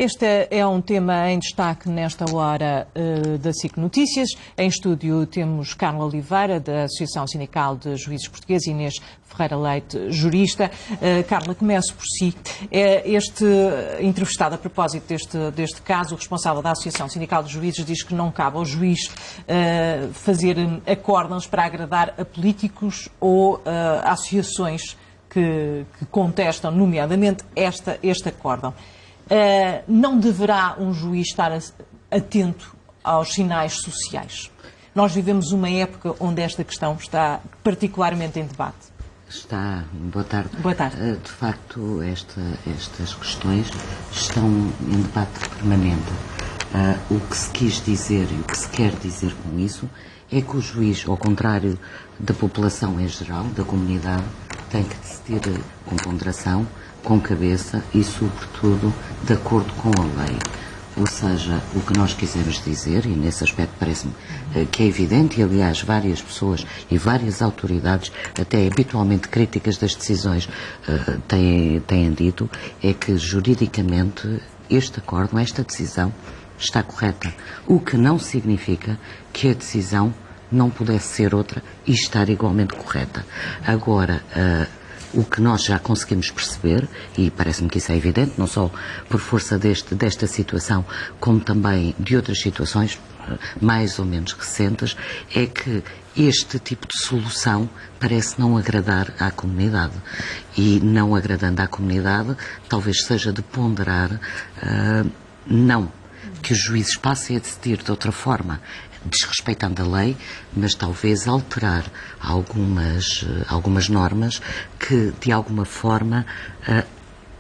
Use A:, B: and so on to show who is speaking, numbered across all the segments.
A: Este é um tema em destaque nesta hora da SIC Notícias. Em estúdio temos Carla Oliveira, da Associação Sindical de Juízes Portugueses, Inês Ferreira Leite, jurista. Carla, começo por si. Este entrevistado, a propósito deste caso, o responsável da Associação Sindical de Juízes diz que não cabe ao juiz fazer acórdãos para agradar a políticos ou a associações que contestam, nomeadamente, este acórdão. Não deverá um juiz estar atento aos sinais sociais? Nós vivemos uma época onde esta questão está particularmente em debate.
B: Está. Boa tarde.
A: Boa tarde.
B: De facto, estas questões estão em debate permanente. O que se quis dizer e o que se quer dizer com isso é que o juiz, ao contrário da população em geral, da comunidade, tem que decidir com ponderação, com cabeça e, sobretudo, de acordo com a lei. Ou seja, o que nós quisemos dizer, e nesse aspecto parece-me que é evidente, e aliás várias pessoas e várias autoridades, até habitualmente críticas das decisões, têm dito, é que juridicamente este acórdão, esta decisão, está correta. O que não significa que a decisão não pudesse ser outra e estar igualmente correta. Agora, o que nós já conseguimos perceber, e parece-me que isso é evidente, não só por força desta situação, como também de outras situações mais ou menos recentes, é que este tipo de solução parece não agradar à comunidade. E não agradando à comunidade, talvez seja de ponderar, não que os juízes passem a decidir de outra forma, desrespeitando a lei, mas talvez alterar algumas normas que, de alguma forma,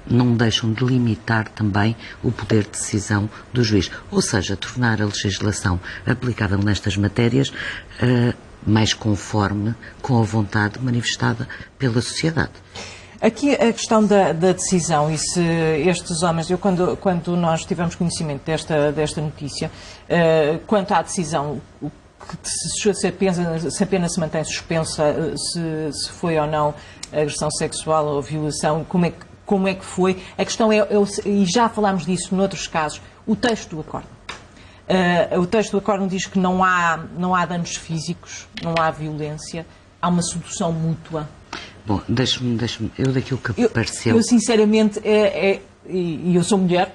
B: não deixam de limitar também o poder de decisão do juiz. Ou seja, tornar a legislação aplicável nestas matérias mais conforme com a vontade manifestada pela sociedade.
A: Aqui a questão da decisão, e se estes homens, quando nós tivemos conhecimento desta notícia, quanto à decisão, se a pena se mantém suspensa, se foi ou não agressão sexual ou violação, como é que foi, a questão é, e já falámos disso noutros casos, o texto do acórdão. O texto do acórdão diz que não há danos físicos, não há violência, há uma solução mútua.
B: Bom, deixe-me, eu daquilo que pareceu...
A: Eu sinceramente, e eu sou mulher,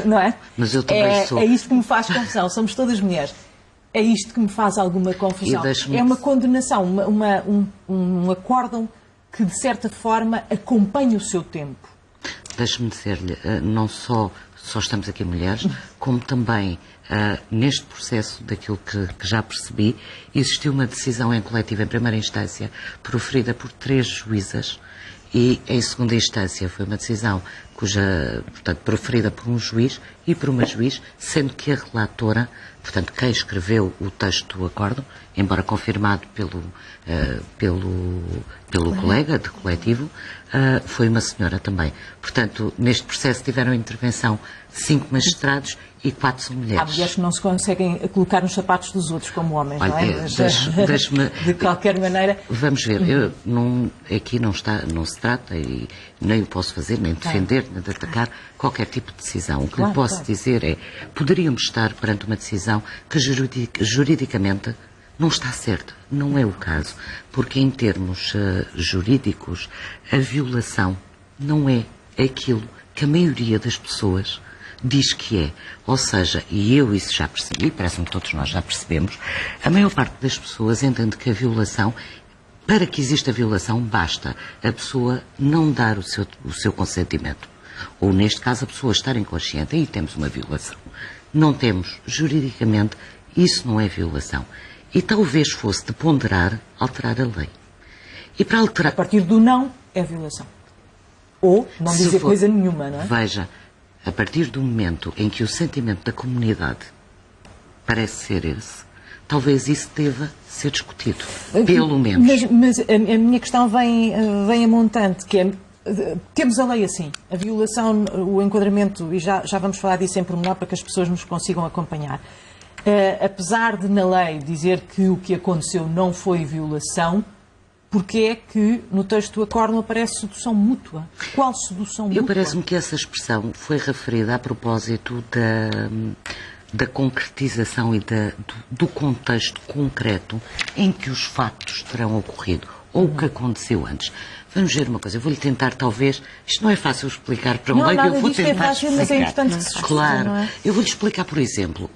A: não é?
B: Mas eu também sou.
A: É isto que me faz confusão, somos todas mulheres. É isto que me faz alguma confusão. É uma condenação, um acórdão que, de certa forma, acompanha o seu tempo.
B: Deixe-me dizer-lhe, não só estamos aqui mulheres, como também, neste processo daquilo que já percebi, existiu uma decisão em coletivo, em primeira instância, proferida por 3 juízas, e em segunda instância foi uma decisão portanto, proferida por um juiz e por uma juiz, sendo que a relatora, portanto, quem escreveu o texto do acórdão, embora confirmado pelo colega de coletivo, foi uma senhora também. Portanto, neste processo tiveram intervenção 5 magistrados e 4 são mulheres.
A: Há mulheres que não se conseguem colocar nos sapatos dos outros como homens, não é?
B: Deixe-me...
A: De qualquer maneira...
B: Vamos ver, aqui não se trata, e nem o posso fazer, nem defender, nem de atacar qualquer tipo de decisão. O que lhe posso dizer é, poderíamos estar perante uma decisão que juridicamente não está certa. Não é o caso, porque em termos jurídicos, a violação não é aquilo que a maioria das pessoas diz que é. Ou seja, e eu isso já percebi, parece-me que todos nós já percebemos, a maior parte das pessoas entende que a violação, para que exista a violação, basta a pessoa não dar o seu consentimento. Ou, neste caso, a pessoa estar inconsciente. Aí temos uma violação. Não temos, juridicamente, isso não é violação. E talvez fosse de ponderar, alterar a lei. E para alterar...
A: A partir do não, é violação. Ou não dizer coisa nenhuma, não é?
B: Veja, a partir do momento em que o sentimento da comunidade parece ser esse, talvez isso deva ser discutido, pelo menos.
A: Mas a minha questão vem a montante, que é, temos a lei assim, a violação, o enquadramento, e já vamos falar disso em pormenor para que as pessoas nos consigam acompanhar. Apesar de na lei dizer que o que aconteceu não foi violação, porque é que no texto do acordo aparece sedução mútua? Qual sedução mútua?
B: Parece-me que essa expressão foi referida a propósito da concretização e do contexto concreto em que os factos terão ocorrido, ou o que aconteceu antes. Vamos ver uma coisa, eu vou-lhe tentar, talvez, isto não é fácil explicar para um leigo, eu vou tentar
A: é fácil,
B: explicar.
A: Mas é importante que se explique,
B: claro,
A: não é?
B: Eu vou-lhe explicar, por exemplo,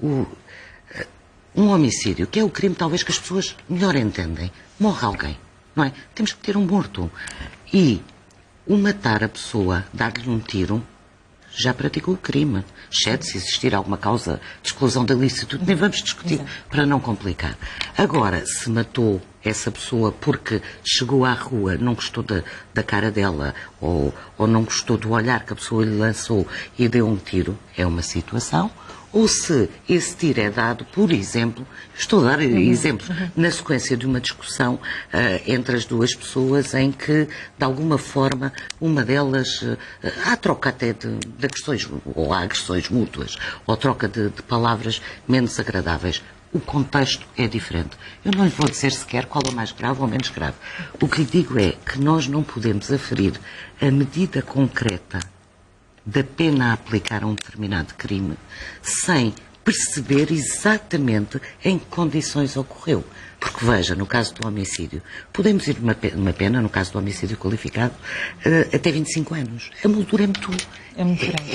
B: um homicídio, que é o crime talvez que as pessoas melhor entendem. Morre alguém, não é? Temos que ter um morto. E o matar a pessoa, dar-lhe um tiro, já praticou o crime. Exceto se existir alguma causa de exclusão da licitude, nem vamos discutir, para não complicar. Agora, se matou essa pessoa porque chegou à rua, não gostou da cara dela, ou não gostou do olhar que a pessoa lhe lançou e deu um tiro, é uma situação. Ou se esse tiro é dado, por exemplo, estou a dar exemplos, na sequência de uma discussão entre as duas pessoas em que, de alguma forma, uma delas, há troca até de questões, ou há agressões mútuas, ou troca de palavras menos agradáveis. O contexto é diferente. Eu não lhe vou dizer sequer qual é mais grave ou menos grave. O que lhe digo é que nós não podemos aferir a medida concreta da pena a aplicar a um determinado crime sem perceber exatamente em que condições ocorreu. Porque, veja, no caso do homicídio, podemos ir uma pena, no caso do homicídio qualificado, até 25 anos. A moldura é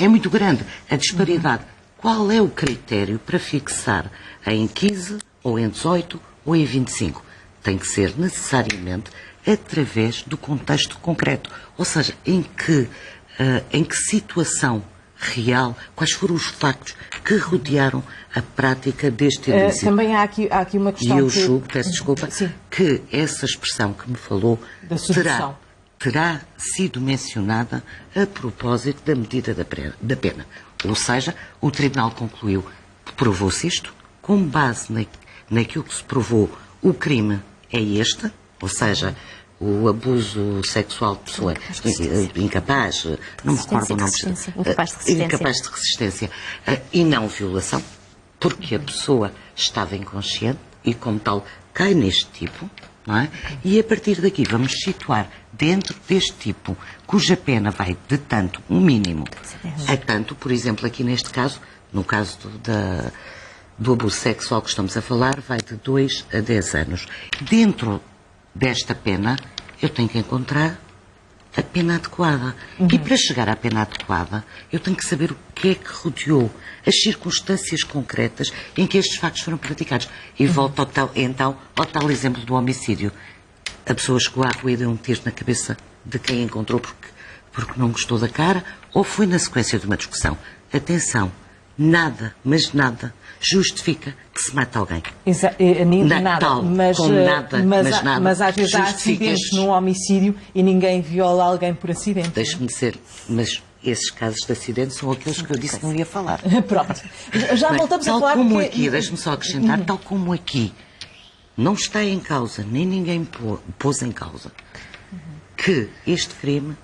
B: muito grande. A disparidade. Qual é o critério para fixar em 15, ou em 18, ou em 25? Tem que ser necessariamente através do contexto concreto. Ou seja, em que situação real, quais foram os factos que rodearam a prática deste ilícito.
A: Também há aqui uma questão.
B: E eu julgo, peço desculpa, que essa expressão que me falou terá sido mencionada a propósito da medida da pena. Ou seja, o Tribunal concluiu que provou-se isto, com base naquilo que se provou, o crime é este, ou seja, o abuso sexual de pessoa incapaz, não me recordo o nome, incapaz de resistência, e não violação, porque a pessoa estava inconsciente e, como tal, cai neste tipo, não é? E a partir daqui vamos situar dentro deste tipo, cuja pena vai de tanto, um mínimo, a tanto, por exemplo, aqui neste caso, no caso do abuso sexual que estamos a falar, vai de 2 a 10 anos. Dentro desta pena, eu tenho que encontrar a pena adequada. E para chegar à pena adequada, eu tenho que saber o que é que rodeou, as circunstâncias concretas em que estes factos foram praticados. E volto ao tal exemplo do homicídio. A pessoa chegou à rua e deu um tiro na cabeça de quem encontrou porque não gostou da cara, ou foi na sequência de uma discussão. Atenção, nada, mas nada, justifica que se mate alguém.
A: Mas às vezes há acidentes num homicídio e ninguém viola alguém por acidente.
B: Deixe-me dizer, mas esses casos de acidente são aqueles que eu disse que não ia falar.
A: Pronto. Já voltamos a falar.
B: Tal como aqui, deixe-me só acrescentar, tal como aqui, não está em causa, nem ninguém pôs em causa, que este crime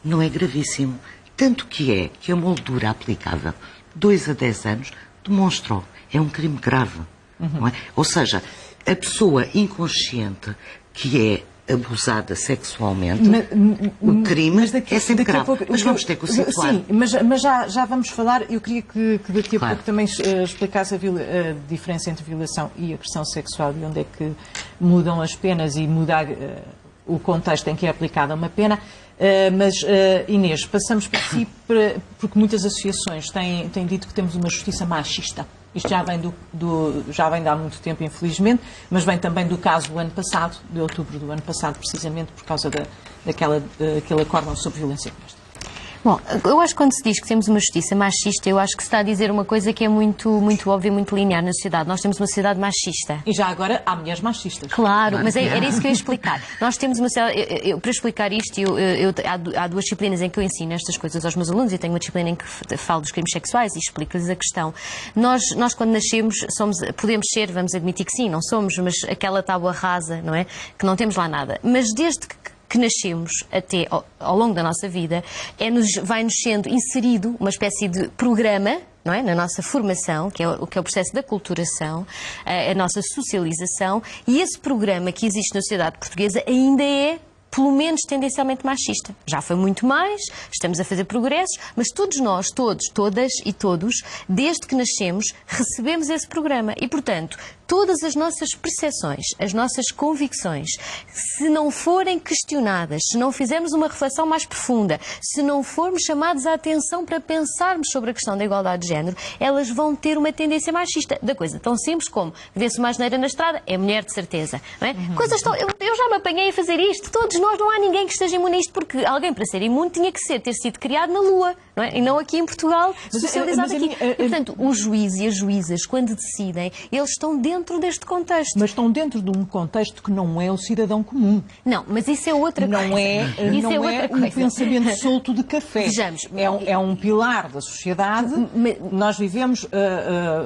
B: não é gravíssimo. Tanto que a moldura aplicável 2 a 10 anos demonstrou. É um crime grave. Não é? Ou seja, a pessoa inconsciente que é abusada sexualmente, o crime é sempre grave. Mas vamos ter que o situar.
A: Sim, mas já vamos falar. Eu queria que daqui a pouco também explicasse a diferença entre violação e agressão sexual e onde é que mudam as penas e mudar o contexto em que é aplicada uma pena. Mas, Inês, passamos por si, porque muitas associações têm dito que temos uma justiça machista. Isto já vem de há muito tempo, infelizmente, mas vem também do caso do ano passado, de outubro do ano passado, precisamente por causa daquele acórdão sobre violência doméstica.
C: Bom, eu acho que quando se diz que temos uma justiça machista, eu acho que se está a dizer uma coisa que é muito, muito óbvia, muito linear na sociedade. Nós temos uma sociedade machista.
A: E já agora há mulheres machistas.
C: Claro, mas era isso que eu ia explicar. Nós temos uma sociedade... Para explicar isto, há 2 disciplinas em que eu ensino estas coisas aos meus alunos. Eu tenho uma disciplina em que falo dos crimes sexuais e explico-lhes a questão. Nós quando nascemos, podemos ser, vamos admitir que sim, não somos, mas aquela tábua rasa, não é? Que não temos lá nada. Mas desde que nascemos até ao longo da nossa vida, vai-nos sendo inserido uma espécie de programa não é? Na nossa formação, que é o processo da aculturação, a nossa socialização, e esse programa que existe na sociedade portuguesa ainda é, pelo menos tendencialmente machista. Já foi muito mais, estamos a fazer progressos, mas todos nós, todas e todos, desde que nascemos, recebemos esse programa. E, portanto, todas as nossas percepções, as nossas convicções, se não forem questionadas, se não fizermos uma reflexão mais profunda, se não formos chamados à atenção para pensarmos sobre a questão da igualdade de género, elas vão ter uma tendência machista. Da coisa tão simples como vê-se uma asneira na estrada, é mulher de certeza. Não é? Coisas tão... eu já me apanhei a fazer isto, todos nós, não há ninguém que esteja imune a isto, porque alguém para ser imune tinha que ter sido criado na Lua, não é? E não aqui em Portugal, socializado aqui. E, portanto, o juiz e as juízas, quando decidem, eles estão dentro deste contexto.
A: Mas estão dentro de um contexto que não é o cidadão comum.
C: Não, mas isso é outra coisa.
A: Não é um pensamento solto de café.
C: Vejamos.
A: É um pilar da sociedade. Nós vivemos,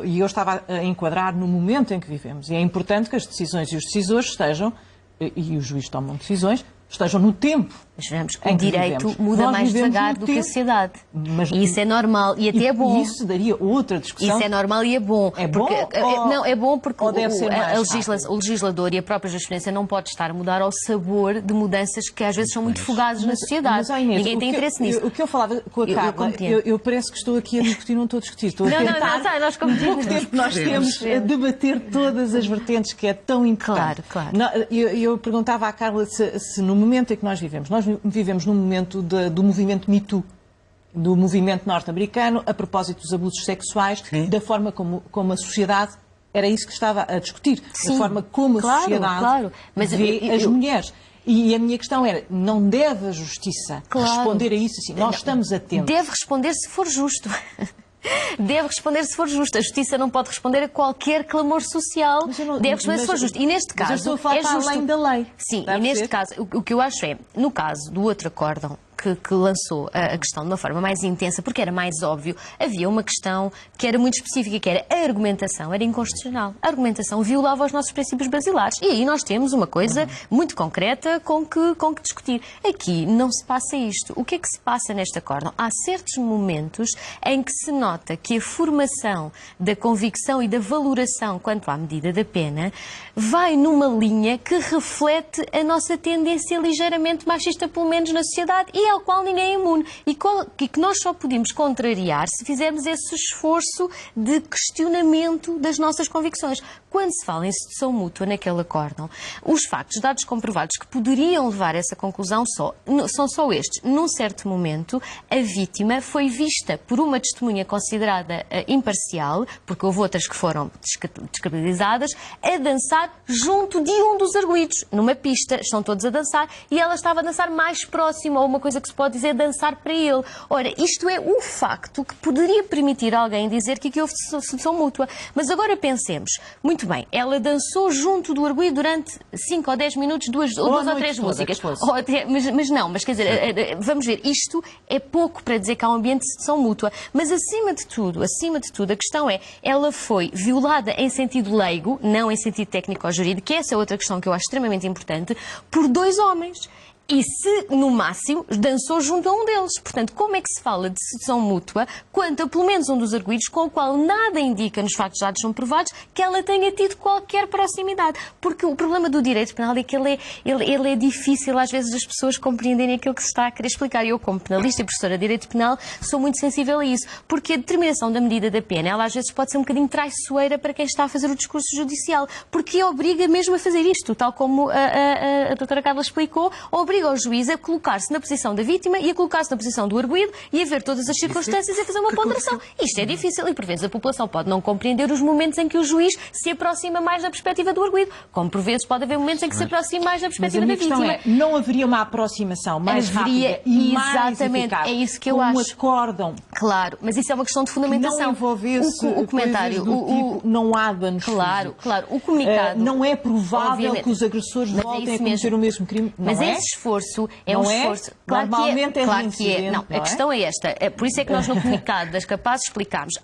A: e eu estava a enquadrar no momento em que vivemos. E é importante que as decisões e os decisores estejam, e os juízes tomam decisões, estejam no tempo.
C: Mas vemos que o direito muda mais devagar do que a sociedade. E isso é normal e até é bom.
A: Isso daria outra discussão.
C: Isso é normal e é bom.
A: É bom?
C: Não, é bom porque
A: o
C: legislador e a própria jurisprudência não pode estar a mudar ao sabor de mudanças que às vezes são muito fugazes na sociedade.
A: Mas, Inês,
C: ninguém tem interesse nisso.
A: O que eu falava com a Carla, eu parece que estou aqui a discutir, não estou a discutir. Estou a tentar,
C: nós competimos.
A: O tempo que nós temos a debater todas as vertentes, que é tão importante.
C: Claro.
A: Eu perguntava à Carla se no momento em que nós vivemos num momento do movimento Me Too, do movimento norte-americano, a propósito dos abusos sexuais, da forma como a sociedade, era isso que estava a discutir, da forma como a sociedade vê as mulheres. E a minha questão era, não deve a justiça responder a isso assim? Nós estamos atentos.
C: Deve responder se for justo. Deve responder se for justo. A justiça não pode responder a qualquer clamor social. Deve responder se for justo. E neste caso,
A: mas eu estou a falar para além da lei.
C: Sim, e neste caso, o que eu acho é, no caso do outro acórdão, que lançou a questão de uma forma mais intensa, porque era mais óbvio, havia uma questão que era muito específica, que era a argumentação, era inconstitucional. A argumentação violava os nossos princípios basilares. E aí nós temos uma coisa muito concreta com que discutir. Aqui não se passa isto. O que é que se passa neste acórdão? Há certos momentos em que se nota que a formação da convicção e da valoração quanto à medida da pena vai numa linha que reflete a nossa tendência ligeiramente machista, pelo menos na sociedade, e ao qual ninguém é imune. E que nós só podemos contrariar se fizermos esse esforço de questionamento das nossas convicções. Quando se fala em sedução mútua naquele acórdão, os factos, dados comprovados que poderiam levar a essa conclusão são só estes. Num certo momento, a vítima foi vista por uma testemunha considerada imparcial, porque houve outras que foram descredibilizadas, a dançar junto de um dos arguidos, numa pista. Estão todos a dançar e ela estava a dançar mais próximo, ou uma coisa que se pode dizer dançar para ele. Ora, isto é um facto que poderia permitir a alguém dizer que aqui houve sedução mútua. Mas agora pensemos, muito bem, ela dançou junto do arguido durante 5 ou 10 minutos, duas ou 3 músicas. Mas quer dizer, vamos ver, isto é pouco para dizer que há um ambiente de sedução mútua. Mas acima de tudo, a questão é, ela foi violada em sentido leigo, não em sentido técnico ou jurídico, que essa é outra questão que eu acho extremamente importante, por 2 homens. E se, no máximo, dançou junto a um deles. Portanto, como é que se fala de sedução mútua quanto a pelo menos um dos arguidos com o qual nada indica, nos factos dados são provados, que ela tenha tido qualquer proximidade? Porque o problema do direito penal é que ele é difícil, às vezes, as pessoas compreenderem aquilo que se está a querer explicar. Eu, como penalista e professora de direito penal, sou muito sensível a isso. Porque a determinação da medida da pena, ela às vezes pode ser um bocadinho traiçoeira para quem está a fazer o discurso judicial. Porque obriga mesmo a fazer isto, tal como a doutora Carla explicou, obriga o juiz a colocar-se na posição da vítima e a colocar-se na posição do arguido e a ver todas as circunstâncias e a fazer uma ponderação. Isto é difícil e, por vezes, a população pode não compreender os momentos em que o juiz se aproxima mais da perspectiva do arguido, como, por vezes, pode haver momentos em que se aproxima mais da perspectiva da vítima.
A: Mas a questão é, não haveria uma aproximação mais rápida e mais eficaz?
C: É isso que eu acho.
A: Um acórdão.
C: Claro, mas isso é uma questão de fundamentação.
A: Não envolvesse
C: o comentário,
A: tipo, não há danos
C: Claro, o comunicado.
A: Não é provável que os agressores voltem a cometer o mesmo crime.
C: Mas esse esforço,
A: Não é? Normalmente é
C: claro que é.
A: reincidente,
C: Não,
A: não
C: a questão é esta. Por isso é que nós no comunicado das capazes explicámos.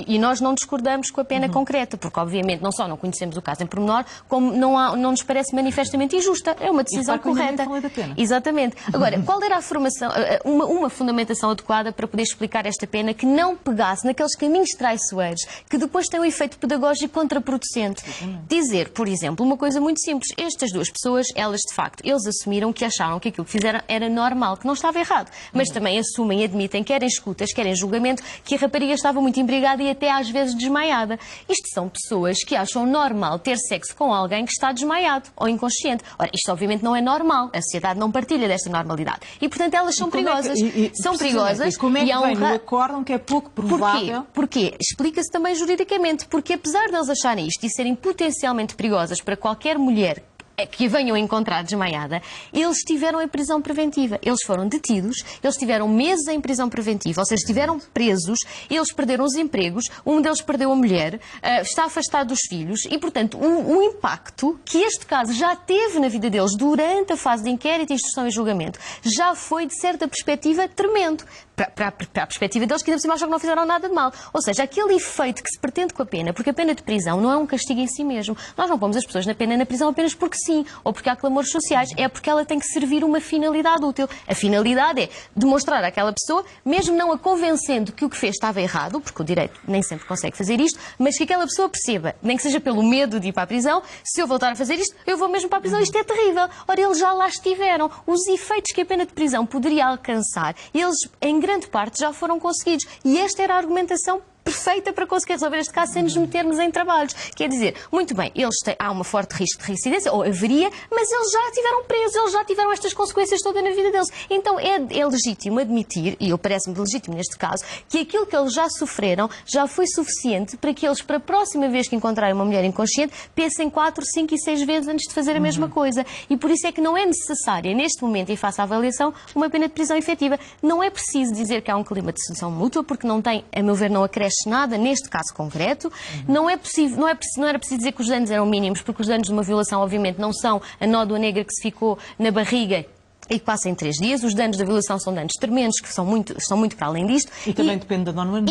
C: E nós não discordamos com a pena concreta, porque obviamente não só não conhecemos o caso em pormenor, como não nos parece manifestamente injusta. É uma decisão correta.
A: Da pena.
C: Exatamente. Agora, qual era a formação, uma fundamentação adequada para poder explicar esta pena que não pegasse naqueles caminhos traiçoeiros, que depois têm um efeito pedagógico contraproducente? Dizer, por exemplo, uma coisa muito simples. Estas duas pessoas, elas de facto, eles assumiram que acharam que aquilo que fizeram era normal, que não estava errado. Mas também assumem e admitem, quer em escutas, quer em julgamento, que a rapariga estava muito embriagada e até às vezes desmaiada. Isto são pessoas que acham normal ter sexo com alguém que está desmaiado ou inconsciente. Ora, isto obviamente não é normal. A sociedade não partilha desta normalidade. E, portanto, elas são perigosas. São perigosas.
A: E como é que vem no acórdão que é pouco provável?
C: Porquê? Explica-se também juridicamente. Porque apesar deles acharem isto e serem potencialmente perigosas para qualquer mulher que a venham encontrar desmaiada, eles estiveram em prisão preventiva. Eles foram detidos, eles tiveram meses em prisão preventiva, ou seja, estiveram presos, eles perderam os empregos, um deles perdeu a mulher, está afastado dos filhos e, portanto, o impacto que este caso já teve na vida deles durante a fase de inquérito, instrução e julgamento já foi, de certa perspectiva, tremendo. Para a perspectiva deles, que ainda por cima acham que não fizeram nada de mal. Ou seja, aquele efeito que se pretende com a pena, porque a pena de prisão não é um castigo em si mesmo. Nós não pomos as pessoas na pena na prisão apenas porque sim, ou porque há clamores sociais, é porque ela tem que servir uma finalidade útil. A finalidade é demonstrar àquela pessoa, mesmo não a convencendo que o que fez estava errado, porque o direito nem sempre consegue fazer isto, mas que aquela pessoa perceba, nem que seja pelo medo de ir para a prisão, se eu voltar a fazer isto, eu vou mesmo para a prisão, isto é terrível. Ora, eles já lá estiveram. Os efeitos que a pena de prisão poderia alcançar, eles, em grande parte, já foram conseguidos. E esta era a argumentação perfeita para conseguir resolver este caso sem nos metermos em trabalhos. Quer dizer, muito bem, há um forte risco de reincidência, ou haveria, mas eles já estiveram presos, eles já tiveram estas consequências todas na vida deles. Então é legítimo admitir, e eu parece-me legítimo neste caso, que aquilo que eles já sofreram já foi suficiente para que eles, para a próxima vez que encontrarem uma mulher inconsciente, pensem 4, 5 e 6 vezes antes de fazer a mesma coisa. E por isso é que não é necessária, neste momento, e face à avaliação, uma pena de prisão efetiva. Não é preciso dizer que há um clima de sedução mútua, porque não tem, a meu ver, não acresce nada neste caso concreto. Não era preciso dizer que os danos eram mínimos, porque os danos de uma violação, obviamente, não são a nódoa negra que se ficou na barriga e que passa em 3 dias. Os danos da violação são danos tremendos, que são muito para além disto.
A: E também depende da norma.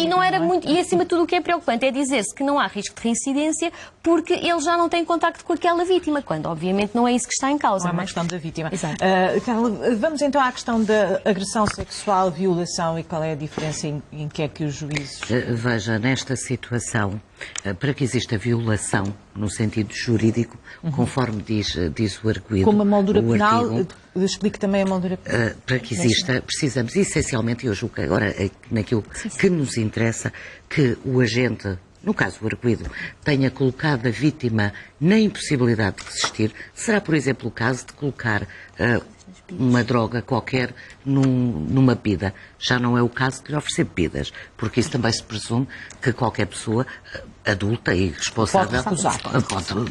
C: E acima de tudo o que é preocupante é dizer-se que não há risco de reincidência porque ele já não tem contacto com aquela vítima, quando obviamente não é isso que está em causa.
A: Não é uma questão da vítima.
C: Exato.
A: Carla, vamos então à questão da agressão sexual, violação e qual é a diferença em que é que os juízes...
B: Veja, nesta situação, para que exista violação no sentido jurídico, conforme diz o arguido...
A: Como a moldura penal, explique também a moldura penal.
B: Para que exista, precisamos essencialmente, eu julgo que agora naquilo que nos interessa, que o agente, no caso o arguido, tenha colocado a vítima na impossibilidade de resistir. Será, por exemplo, o caso de colocar uma droga qualquer numa bebida. Já não é o caso de lhe oferecer bebidas, porque isso também se presume que qualquer pessoa adulta e responsável...
A: Pode recusar.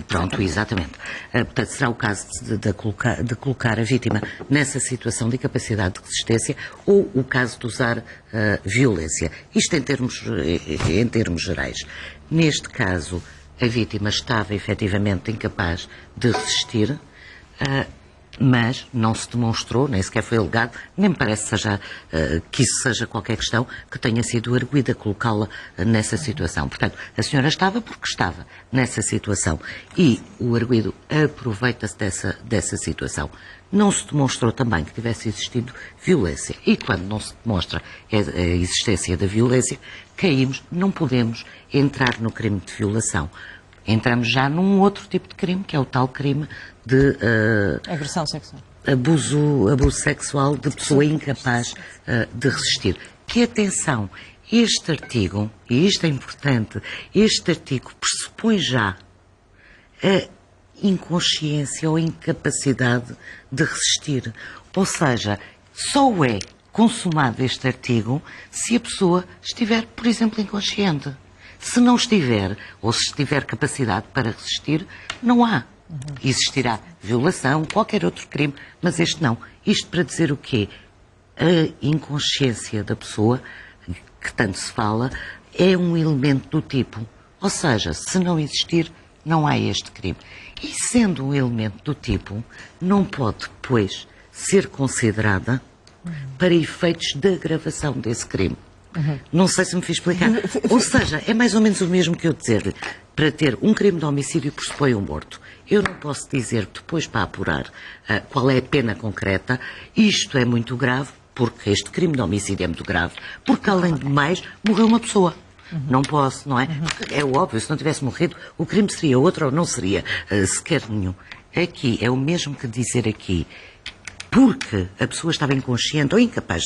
B: Pronto, exatamente. Portanto, será o caso de colocar a vítima nessa situação de incapacidade de resistência ou o caso de usar violência. Isto em termos gerais. Neste caso, a vítima estava efetivamente incapaz de resistir, mas não se demonstrou, nem sequer foi alegado, nem me parece que isso seja qualquer questão que tenha sido arguida colocá-la nessa situação. Portanto, a senhora estava porque estava nessa situação e o arguido aproveita-se dessa situação. Não se demonstrou também que tivesse existido violência. E quando não se demonstra a existência da violência, não podemos entrar no crime de violação. Entramos já num outro tipo de crime, que é o tal crime de
A: agressão sexual.
B: Abuso sexual de pessoa incapaz de resistir. Que atenção, este artigo, e isto é importante, este artigo pressupõe já a inconsciência ou incapacidade de resistir. Ou seja, só é consumado este artigo se a pessoa estiver, por exemplo, inconsciente. Se não estiver, ou se estiver capacidade para resistir, não há. Existirá violação, qualquer outro crime, mas este não. Isto para dizer o quê? A inconsciência da pessoa, que tanto se fala, é um elemento do tipo. Ou seja, se não existir, não há este crime. E sendo um elemento do tipo, não pode, pois, ser considerada para efeitos de agravação desse crime. Não sei se me fiz explicar. Ou seja, é mais ou menos o mesmo que eu dizer, para ter um crime de homicídio pressupõe um morto. Eu não posso dizer depois, para apurar qual é a pena concreta, isto é muito grave, porque este crime de homicídio é muito grave, porque além de mais, morreu uma pessoa. Não posso, não é? Porque é óbvio, se não tivesse morrido, o crime seria outro ou não seria sequer nenhum. Aqui, é o mesmo que dizer aqui, porque a pessoa estava inconsciente ou incapaz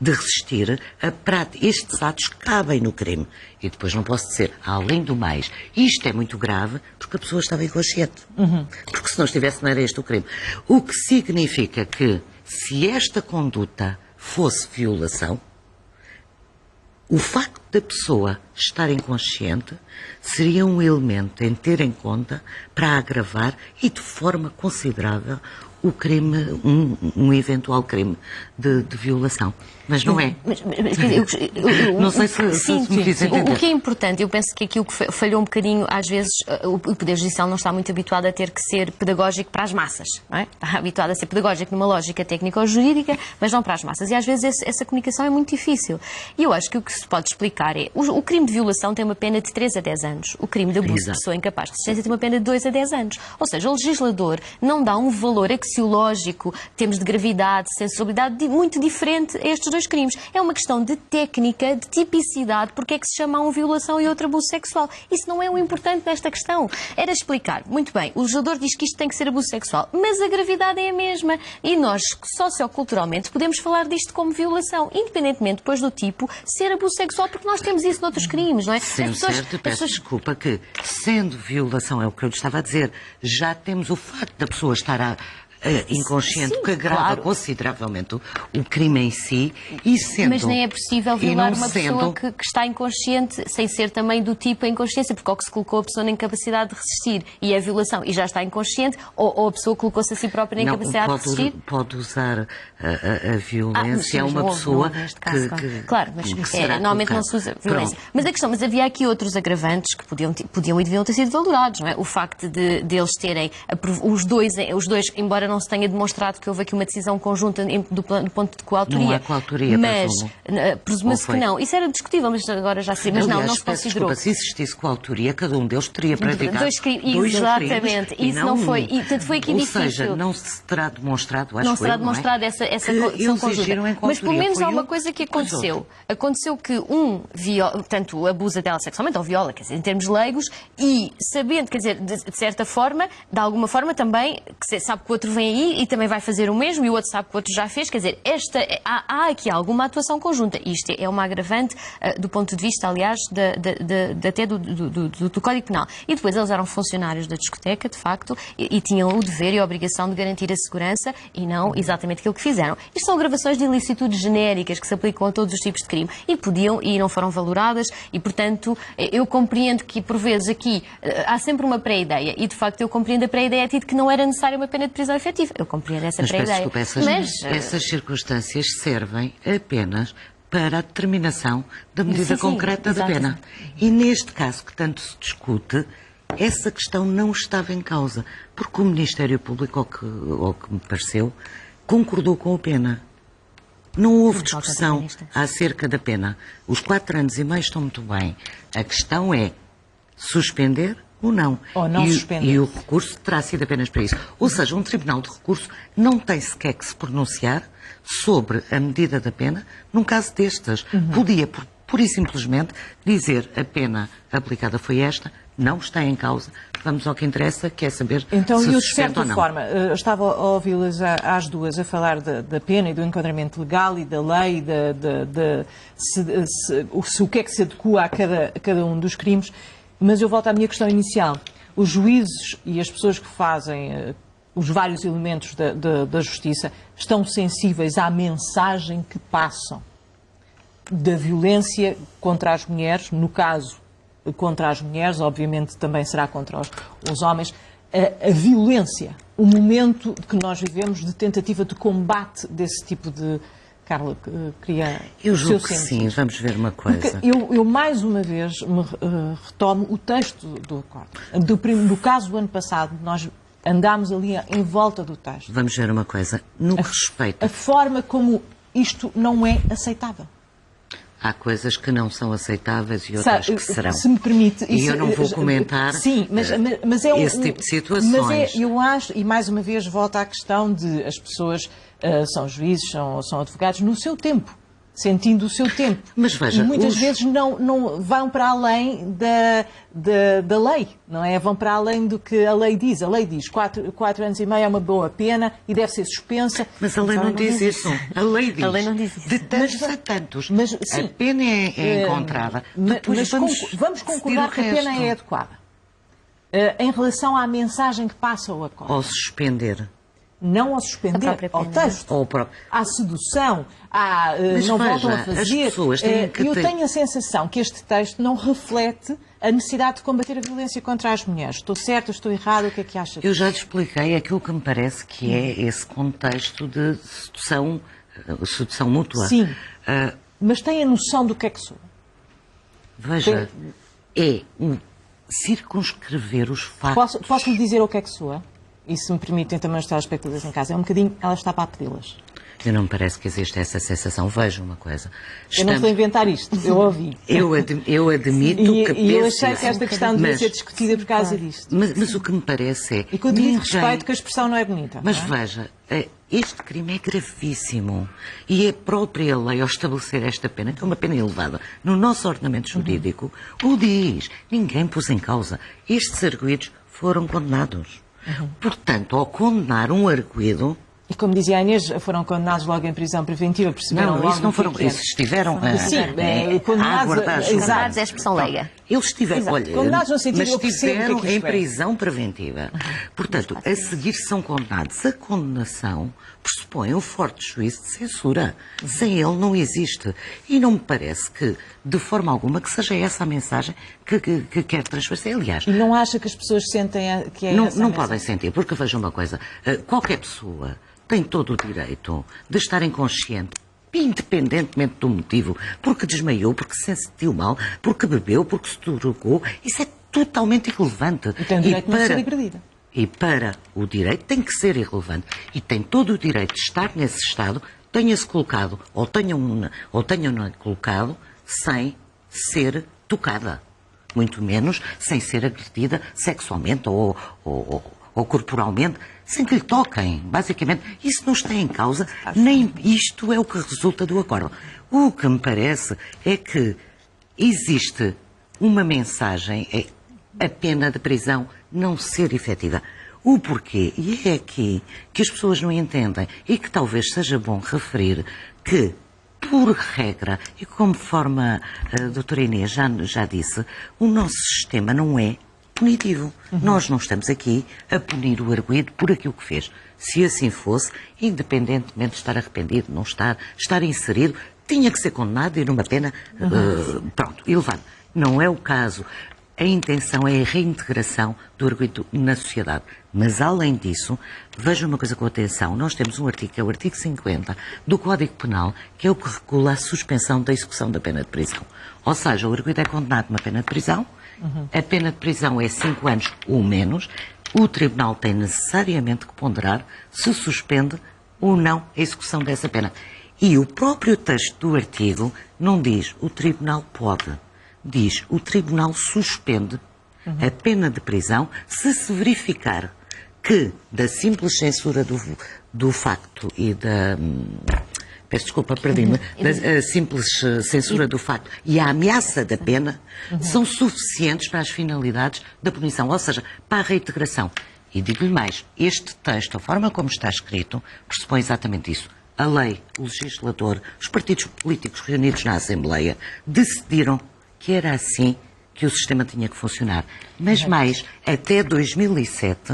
B: de resistir, estes atos cabem no crime. E depois não posso dizer, além do mais, isto é muito grave porque a pessoa estava inconsciente. Porque se não estivesse, não era este o crime. O que significa que, se esta conduta fosse violação, o facto da pessoa estar inconsciente seria um elemento em ter em conta para agravar e de forma considerável o crime, um eventual crime de violação. Mas não é. Não sei se me fiz entender.
C: O que é importante, eu penso que aqui o que falhou um bocadinho, às vezes, o Poder Judicial não está muito habituado a ter que ser pedagógico para as massas, não é? Está habituado a ser pedagógico numa lógica técnico-jurídica, mas não para as massas. E às vezes essa comunicação é muito difícil. E eu acho que o que se pode explicar é, o crime de violação tem uma pena de 3 a 10 anos. O crime de abuso de pessoa incapaz de resistência tem uma pena de 2 a 10 anos. Ou seja, o legislador não dá um valor axiológico, termos de gravidade, sensibilidade, muito diferente a estes dois crimes. É uma questão de técnica, de tipicidade, porque é que se chama um violação e outro abuso sexual. Isso não é o importante nesta questão. Era explicar, muito bem, o legislador diz que isto tem que ser abuso sexual, mas a gravidade é a mesma. E nós, socioculturalmente, podemos falar disto como violação, independentemente depois do tipo ser abuso sexual, porque nós temos isso noutros crimes, não é?
B: Sendo certo, peço desculpa que, sendo violação, é o que eu lhe estava a dizer, já temos o facto da pessoa estar inconsciente, sim, que agrava consideravelmente o crime em si, e sendo...
C: Mas nem é possível violar uma pessoa que está inconsciente, sem ser também do tipo a inconsciência, porque ao que se colocou a pessoa na incapacidade de resistir, e é violação, e já está inconsciente, ou a pessoa colocou-se a si própria na incapacidade de resistir...
B: Pode usar a violência a uma pessoa que
C: claro, mas normalmente não se usa violência. Mas a questão, havia aqui outros agravantes que podiam e deviam ter sido valorados, não é? O facto de eles terem, os dois, embora não se tenha demonstrado que houve aqui uma decisão conjunta do ponto de coautoria.
B: Não há coautoria,
C: mas presume-se que não. Isso era discutível, mas agora já sei. Mas
B: aliás,
C: não se considerou.
B: Desculpa, se existisse coautoria, cada um deles teria praticado dois
C: exatamente.
B: crimes.
C: Isso não foi. E portanto foi aqui difícil.
B: Ou seja, não se terá demonstrado,
C: não será demonstrado essa decisão conjunta. Mas pelo menos há uma coisa que aconteceu. Aconteceu que portanto, abusa dela sexualmente, ou viola, quer dizer, em termos leigos, e sabendo, quer dizer, de certa forma, de alguma forma também, que sabe que o outro vem aí e também vai fazer o mesmo, e o outro sabe que o outro já fez, quer dizer, há aqui alguma atuação conjunta. Isto é uma agravante do ponto de vista, aliás, até do Código Penal. E depois eles eram funcionários da discoteca, de facto, e tinham o dever e a obrigação de garantir a segurança e não exatamente aquilo que fizeram. Isto são gravações de ilicitudes genéricas que se aplicam a todos os tipos de crime e podiam e não foram valoradas e, portanto, eu compreendo que, por vezes, aqui há sempre uma pré-ideia e, de facto, eu compreendo a pré-ideia de que não era necessária uma pena de prisão efetiva. Eu compreendo essa pré-ideia.
B: Essas circunstâncias servem apenas para a determinação da medida concreta da pena. E neste caso que tanto se discute, essa questão não estava em causa, porque o Ministério Público, ao que me pareceu, concordou com a pena. Não houve discussão acerca da pena. Os 4 anos e meio estão muito bem. A questão é suspender ou não.
A: Ou não suspender.
B: E o recurso terá sido apenas para isso. Ou seja, um tribunal de recurso não tem sequer que se pronunciar sobre a medida da pena num caso destes. Podia, pura e simplesmente, dizer a pena aplicada foi esta, não está em causa, vamos ao que interessa, que é saber
A: então,
B: se
A: eu,
B: se suspende ou não.
A: De certa forma, estava a ouvi-las às duas a falar da pena e do enquadramento legal e da lei, se o que é que se adequa a cada um dos crimes, mas eu volto à minha questão inicial. Os juízes e as pessoas que fazem os vários elementos da justiça estão sensíveis à mensagem que passam da violência contra as mulheres, no caso contra as mulheres, obviamente também será contra os homens, a violência, o momento que nós vivemos de tentativa de combate desse tipo de... Carla, queria...
B: Eu julgo que sim, vamos ver uma coisa.
A: Porque eu mais uma vez retomo o texto do acordo. Do caso do ano passado, nós andámos ali em volta do texto.
B: Vamos ver uma coisa. No que respeita...
A: A forma como isto não é aceitável.
B: Há coisas que não são aceitáveis e outras que serão.
A: Se me permite...
B: E eu não vou comentar
A: sim, mas é
B: esse tipo de situações.
A: Mas eu acho, e mais uma vez volto à questão de as pessoas são juízes, são advogados no seu tempo, sentindo o seu tempo.
B: Mas veja,
A: e muitas vezes não vão para além da lei, não é? Vão para além do que a lei diz. A lei diz 4 anos e meio é uma boa pena e deve ser suspensa.
B: Mas a lei não diz isso. A lei diz.
C: A lei não diz isso.
B: De tantos a tantos.
A: Mas, sim,
B: a pena é encontrada.
A: Mas vamos concordar que a pena é adequada. Em relação à mensagem que passa ao acordo.
B: Ou suspender.
A: Não ao suspender, ao texto, à sedução, não voltam a fazer.
B: As pessoas têm que
A: eu tenho a sensação que este texto não reflete a necessidade de combater a violência contra as mulheres. Estou certa, estou errada, o que é que acha?
B: Eu já lhe expliquei aquilo que me parece que é esse contexto de sedução mútua.
A: Sim, mas tem a noção do que é que sou?
B: Veja, é circunscrever os factos.
A: Posso lhe dizer o que é que sou? E se me permitem também os telespectadores em casa, é um bocadinho, ela está para pedi-las.
B: Eu não me parece que existe essa sensação. Veja uma coisa.
A: Eu não estou a inventar isto, eu ouvi.
B: Eu admito que
A: E eu achei que esta questão devia ser discutida por causa disto.
B: Mas o que me parece é...
A: E com o devido respeito que a expressão não é bonita.
B: Mas veja, este crime é gravíssimo. E a própria lei, ao estabelecer esta pena, que é uma pena elevada, no nosso ordenamento jurídico, o diz. Ninguém pôs em causa. Estes arguidos foram condenados. Portanto, ao condenar um arguido...
A: E como dizia a Inês, foram condenados logo em prisão preventiva, perceberam logo...
B: Não, isso não foram... Eles estiveram
A: condenados...
C: Condenados é a expressão leiga.
B: Eles estiveram... Olha,
A: condenados no sentido
B: mas estiveram
A: que
B: em prisão preventiva. Portanto, a seguir são condenados. A condenação pressupõe um forte juízo de censura. Sem ele não existe. E não me parece que, de forma alguma, que seja essa a mensagem que quer transparecer. Aliás...
A: E não acha que as pessoas sentem que é essa
B: Não podem sentir, porque vejam uma coisa. Qualquer pessoa tem todo o direito de estar inconsciente, independentemente do motivo, porque desmaiou, porque se sentiu mal, porque bebeu, porque se drogou. Isso é totalmente irrelevante.
A: E tem o direito de não ser agredida.
B: E para o direito tem que ser irrelevante. E tem todo o direito de estar nesse estado, tenha-se colocado ou tenham-no colocado, sem ser tocada. Muito menos sem ser agredida sexualmente ou corporalmente, sem que lhe toquem, basicamente. Isso não está em causa, nem isto é o que resulta do acordo. O que me parece é que existe uma mensagem, a pena de prisão não ser efetiva. O porquê? E é aqui que as pessoas não entendem e que talvez seja bom referir que, por regra, e conforme a doutora Inês já disse, o nosso sistema não é punitivo. Nós não estamos aqui a punir o arguido por aquilo que fez. Se assim fosse, independentemente de estar arrependido, não estar inserido, tinha que ser condenado e numa pena, elevada. Não é o caso. A intenção é a reintegração do arguido na sociedade. Mas, além disso, veja uma coisa com atenção. Nós temos um artigo, que é o artigo 50 do Código Penal, que é o que regula a suspensão da execução da pena de prisão. Ou seja, o arguido é condenado a uma pena de prisão, a pena de prisão é 5 anos ou menos, o Tribunal tem necessariamente que ponderar se suspende ou não a execução dessa pena. E o próprio texto do artigo não diz o Tribunal pode, diz o Tribunal suspende a pena de prisão se verificar que da simples censura do facto e da... Peço desculpa, perdi-me. Da simples censura do facto e a ameaça da pena são suficientes para as finalidades da punição, ou seja, para a reintegração. E digo-lhe mais, este texto, a forma como está escrito, pressupõe exatamente isso. A lei, o legislador, os partidos políticos reunidos na Assembleia decidiram que era assim que o sistema tinha que funcionar. Mas mais, até 2007,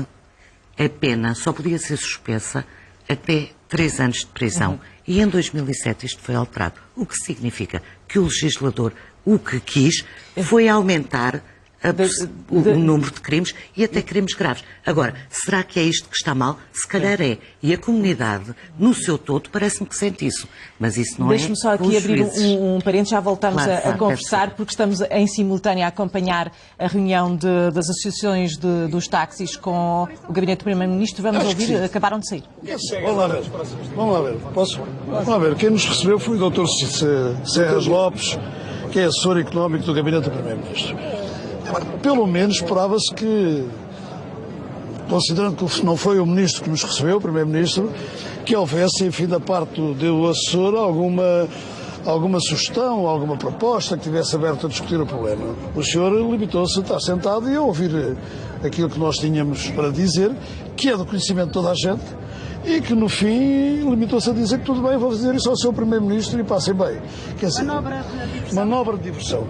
B: a pena só podia ser suspensa até 3 anos de prisão. E em 2007 isto foi alterado. O que significa que o legislador, o que quis, foi aumentar o número de crimes e até crimes graves. Agora, será que é isto que está mal? Se calhar é. E a comunidade, no seu todo, parece-me que sente isso. Mas isso não é.
A: Deixe-me só aqui abrir um parênteses, já voltamos a conversar, porque estamos em simultâneo a acompanhar a reunião das associações dos táxis com o Gabinete do Primeiro-Ministro. Vamos ouvir, acabaram de sair.
D: Vamos lá ver. Posso? Vamos lá ver. Quem nos recebeu foi o Dr. Serras Lopes, que é assessor económico do Gabinete do Primeiro-Ministro. Pelo menos esperava-se que, considerando que não foi o Ministro que nos recebeu, o Primeiro-Ministro, que houvesse, enfim, da parte do assessor alguma sugestão, alguma proposta que tivesse aberto a discutir o problema. O senhor limitou-se a estar sentado e a ouvir aquilo que nós tínhamos para dizer, que é do conhecimento de toda a gente, e que no fim limitou-se a dizer que tudo bem, vou fazer isso ao seu Primeiro-Ministro e passem bem. Quer dizer, manobra de diversão.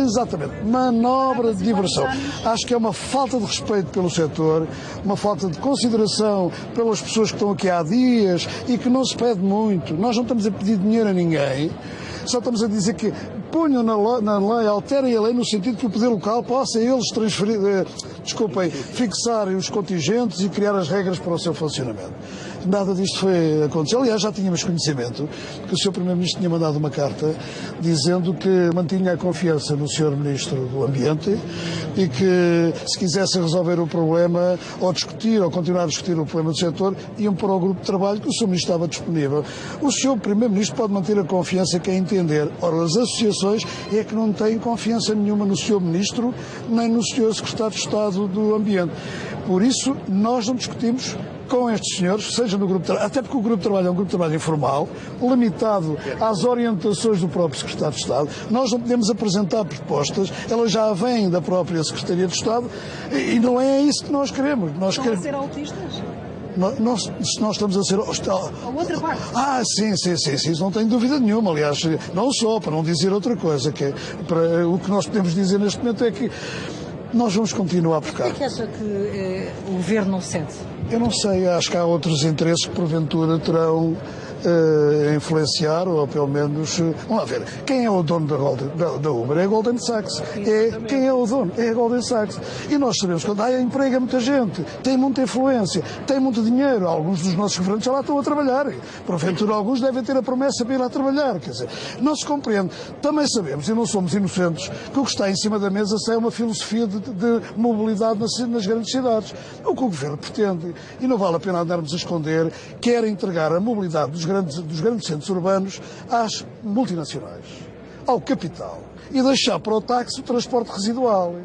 D: Exatamente, manobra de diversão. Acho que é uma falta de respeito pelo setor, uma falta de consideração pelas pessoas que estão aqui há dias e que não se pede muito. Nós não estamos a pedir dinheiro a ninguém, só estamos a dizer que ponham na lei, alterem a lei no sentido que o poder local possa eles fixarem os contingentes e criar as regras para o seu funcionamento. Nada disto foi acontecer. Aliás, já tínhamos conhecimento que o Sr. Primeiro-Ministro tinha mandado uma carta dizendo que mantinha a confiança no Sr. Ministro do Ambiente e que, se quisesse resolver o problema ou discutir ou continuar a discutir o problema do setor, iam para o grupo de trabalho que o Sr. Ministro estava disponível. O Sr. Primeiro-Ministro pode manter a confiança que é entender. Ora, as associações é que não têm confiança nenhuma no Sr. Ministro nem no Sr. Secretário de Estado do Ambiente. Por isso, nós não discutimos com estes senhores, seja no grupo de trabalho, até porque o grupo de trabalho é um grupo de trabalho informal, limitado às orientações do próprio Secretário de Estado. Nós não podemos apresentar propostas, elas já vêm da própria Secretaria de Estado e não é isso que nós queremos. Nós queremos
E: ser autistas?
D: Nós estamos a ser...
E: A outra parte?
D: Sim, isso não tenho dúvida nenhuma. Aliás, não só, para não dizer outra coisa, o que nós podemos dizer neste momento é que nós vamos continuar por cá.
E: Por que acha que o Governo não cede?
D: Eu não sei, acho que há outros interesses que porventura terão influenciar, ou pelo menos... Vamos lá ver, quem é o dono da Uber? É a Goldman Sachs. Quem é o dono? É a Goldman Sachs. E nós sabemos que emprega muita gente, tem muita influência, tem muito dinheiro. Alguns dos nossos governantes já lá estão a trabalhar. Porventura, alguns devem ter a promessa de ir lá trabalhar. Quer dizer, não se compreende. Também sabemos, e não somos inocentes, que o que está em cima da mesa é uma filosofia de mobilidade nas grandes cidades. O que o Governo pretende, e não vale a pena andarmos a esconder, quer entregar a mobilidade dos grandes centros urbanos às multinacionais, ao capital, e deixar para o táxi o transporte residual.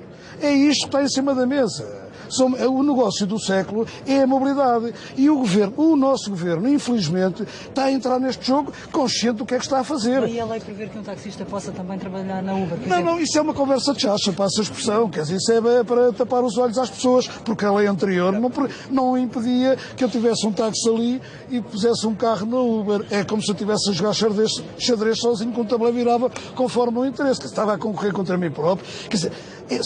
D: É isto que está em cima da mesa. O negócio do século é a mobilidade. E o nosso governo, infelizmente, está a entrar neste jogo consciente do que é que está a fazer.
E: E a lei prevê que um taxista possa também trabalhar na Uber?
D: Não, isso é uma conversa de chacha, passa a expressão. Quer dizer, isso é para tapar os olhos às pessoas, porque a lei anterior não impedia que eu tivesse um táxi ali e pusesse um carro na Uber. É como se eu estivesse a jogar xadrez sozinho, com o tabuleiro virava conforme o interesse, que estava a concorrer contra mim próprio. Quer dizer,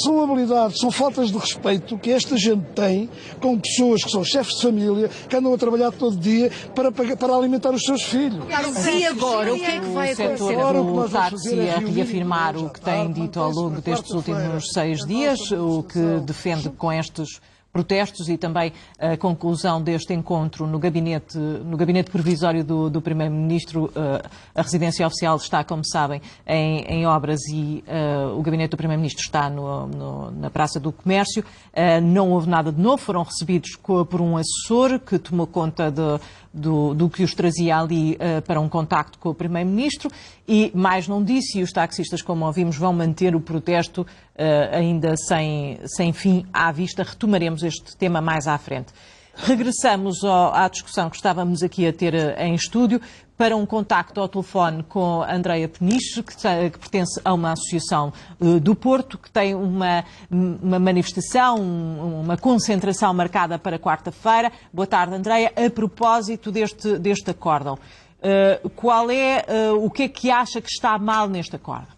D: são habilidades, são faltas de respeito que esta gente tem com pessoas que são chefes de família, que andam a trabalhar todo dia para alimentar os seus filhos.
C: E agora, o que é que vai acontecer?
A: O táxi a reafirmar o que tem dito ao longo destes últimos 6 dias, o que defende com estes protestos e também a conclusão deste encontro no gabinete provisório do Primeiro-Ministro. A residência oficial está, como sabem, em obras e o gabinete do Primeiro-Ministro está na Praça do Comércio. Não houve nada de novo, foram recebidos por um assessor que tomou conta do que os trazia ali para um contacto com o Primeiro-Ministro e mais não disse, e os taxistas, como ouvimos, vão manter o protesto ainda sem fim à vista. Retomaremos este tema mais à frente. Regressamos à discussão que estávamos aqui a ter em estúdio para um contacto ao telefone com a Andreia Peniche, que pertence a uma associação do Porto, que tem uma manifestação, uma concentração marcada para quarta-feira. Boa tarde, Andreia. A propósito deste acórdão, o que é que acha que está mal neste acórdão?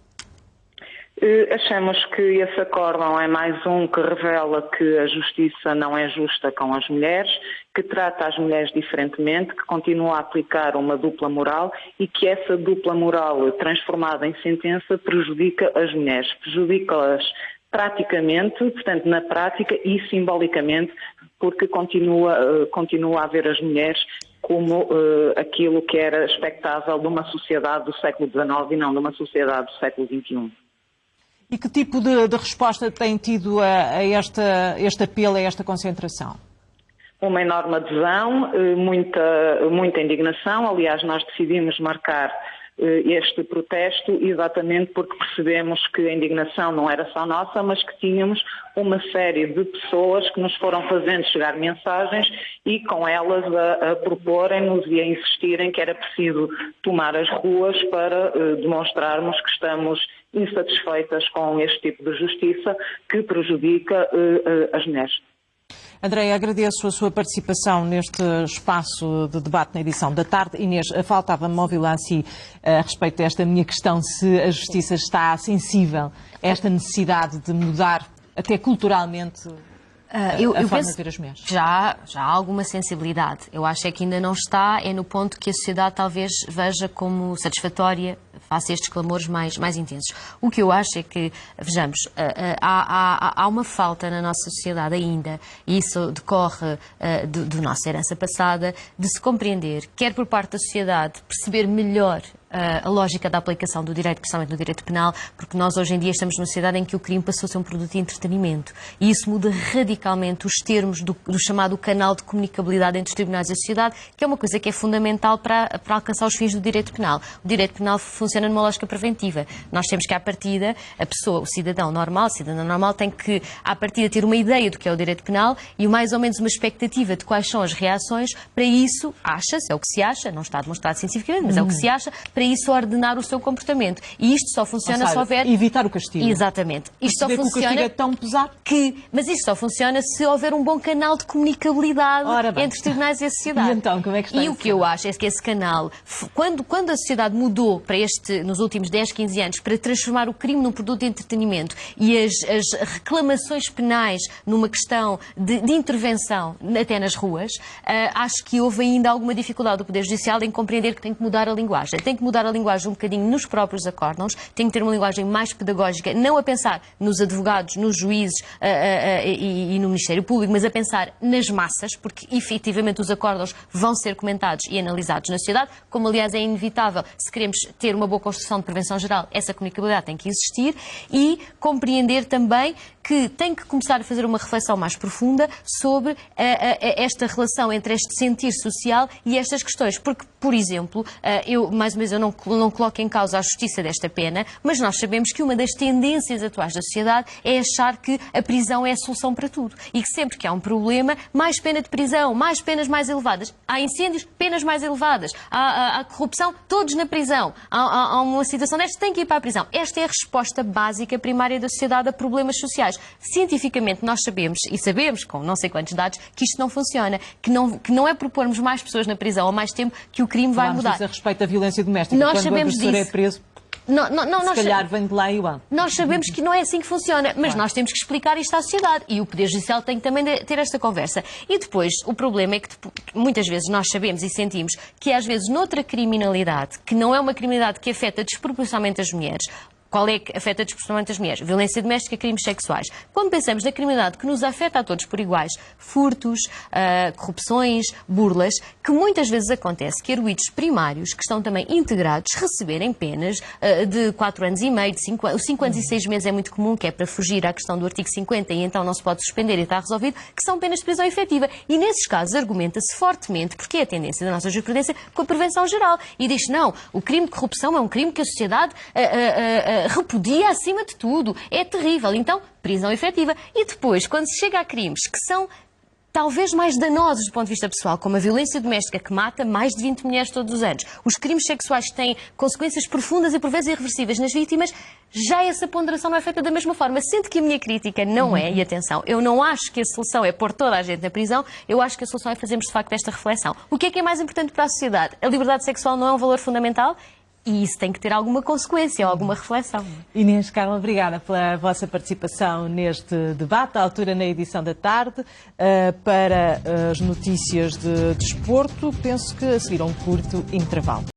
F: Achamos que esse acórdão é mais um que revela que a justiça não é justa com as mulheres, que trata as mulheres diferentemente, que continua a aplicar uma dupla moral e que essa dupla moral transformada em sentença prejudica as mulheres, prejudica-as praticamente, portanto, na prática e simbolicamente, porque continua a ver as mulheres como aquilo que era expectável de uma sociedade do século XIX e não de uma sociedade do século XXI.
A: E que tipo de resposta tem tido a este apelo, a esta concentração?
F: Uma enorme adesão, muita indignação. Aliás, nós decidimos marcar este protesto exatamente porque percebemos que a indignação não era só nossa, mas que tínhamos uma série de pessoas que nos foram fazendo chegar mensagens e com elas a proporem-nos e a insistirem que era preciso tomar as ruas para demonstrarmos que estamos insatisfeitas com este tipo de justiça que prejudica as mulheres.
A: Andréia, agradeço a sua participação neste espaço de debate na edição da tarde. Inês, faltava-me ouvi-la assim a respeito desta minha questão, se a Justiça está sensível a esta necessidade de mudar, até culturalmente, a forma de ver as mulheres.
C: Já há alguma sensibilidade. Eu acho que ainda não está, é no ponto que a sociedade talvez veja como satisfatória face a estes clamores mais intensos. O que eu acho é que, vejamos, há uma falta na nossa sociedade ainda, e isso decorre da nossa herança passada, de se compreender, quer por parte da sociedade, perceber melhor a lógica da aplicação do direito, principalmente no direito penal, porque nós hoje em dia estamos numa sociedade em que o crime passou a ser um produto de entretenimento e isso muda radicalmente os termos do chamado canal de comunicabilidade entre os tribunais e a sociedade, que é uma coisa que é fundamental para alcançar os fins do direito penal. O direito penal funciona numa lógica preventiva. Nós temos que, à partida, a pessoa, o cidadão normal tem que, à partida, ter uma ideia do que é o direito penal e mais ou menos uma expectativa de quais são as reações. Para isso, acha-se, é o que se acha, não está demonstrado cientificamente, mas é o que se acha, para isso ordenar o seu comportamento. E isto só funciona se houver...
A: Evitar o castigo.
C: Exatamente. Isto só funciona...
A: que o castigo é tão pesado.
C: Mas isto só funciona se houver um bom canal de comunicabilidade entre os tribunais e a sociedade.
A: E então, como é que está?
C: E o que eu acho é que esse canal, quando a sociedade mudou para nos últimos 10, 15 anos, para transformar o crime num produto de entretenimento e as reclamações penais numa questão de intervenção até nas ruas, acho que houve ainda alguma dificuldade do Poder Judicial em compreender que tem que mudar a linguagem. Tem que mudar a linguagem um bocadinho nos próprios acórdãos, tem que ter uma linguagem mais pedagógica, não a pensar nos advogados, nos juízes e no Ministério Público, mas a pensar nas massas, porque efetivamente os acórdãos vão ser comentados e analisados na sociedade, como aliás é inevitável, se queremos ter uma boa construção de prevenção geral, essa comunicabilidade tem que existir e compreender também que tem que começar a fazer uma reflexão mais profunda sobre esta relação entre este sentir social e estas questões. Porque, por exemplo, eu não coloco em causa a justiça desta pena, mas nós sabemos que uma das tendências atuais da sociedade é achar que a prisão é a solução para tudo. E que sempre que há um problema, mais pena de prisão, mais penas mais elevadas. Há incêndios, penas mais elevadas. Há corrupção, todos na prisão. Há uma situação desta, tem que ir para a prisão. Esta é a resposta básica primária da sociedade a problemas sociais. Cientificamente nós sabemos com não sei quantos dados, que isto não funciona, que não é propormos mais pessoas na prisão ou mais tempo que o crime vai mudar.
A: Disso a respeito da violência doméstica.
C: Nós
A: quando
C: sabemos
A: o agressor
C: disso.
A: É preso, se calhar vem de lá e o
C: Nós sabemos que não é assim que funciona, mas nós temos que explicar isto à sociedade e o Poder Judicial tem que também ter esta conversa. E depois, o problema é que muitas vezes nós sabemos e sentimos que às vezes noutra criminalidade, que não é uma criminalidade que afeta desproporcionalmente as mulheres, qual é que afeta desproporcionalmente as mulheres? Violência doméstica, crimes sexuais. Quando pensamos na criminalidade que nos afeta a todos por iguais, furtos, corrupções, burlas, que muitas vezes acontece que arguidos primários, que estão também integrados, receberem penas de 4 anos e meio, de 5 anos. Os 5 anos e 6 meses é muito comum, que é para fugir à questão do artigo 50 e então não se pode suspender e está resolvido, que são penas de prisão efetiva. E nesses casos argumenta-se fortemente, porque é a tendência da nossa jurisprudência, com a prevenção geral. E diz, não, o crime de corrupção é um crime que a sociedade repudia acima de tudo. É terrível. Então, prisão efetiva. E depois, quando se chega a crimes que são talvez mais danosos do ponto de vista pessoal, como a violência doméstica que mata mais de 20 mulheres todos os anos, os crimes sexuais que têm consequências profundas e por vezes irreversíveis nas vítimas, já essa ponderação não é feita da mesma forma. Sendo que a minha crítica não é, e atenção, eu não acho que a solução é pôr toda a gente na prisão, eu acho que a solução é fazermos de facto esta reflexão. O que é mais importante para a sociedade? A liberdade sexual não é um valor fundamental? E isso tem que ter alguma consequência, alguma reflexão.
A: Inês, Carla, obrigada pela vossa participação neste debate, à altura na edição da tarde. Para as notícias de desporto, penso que a seguir um curto intervalo.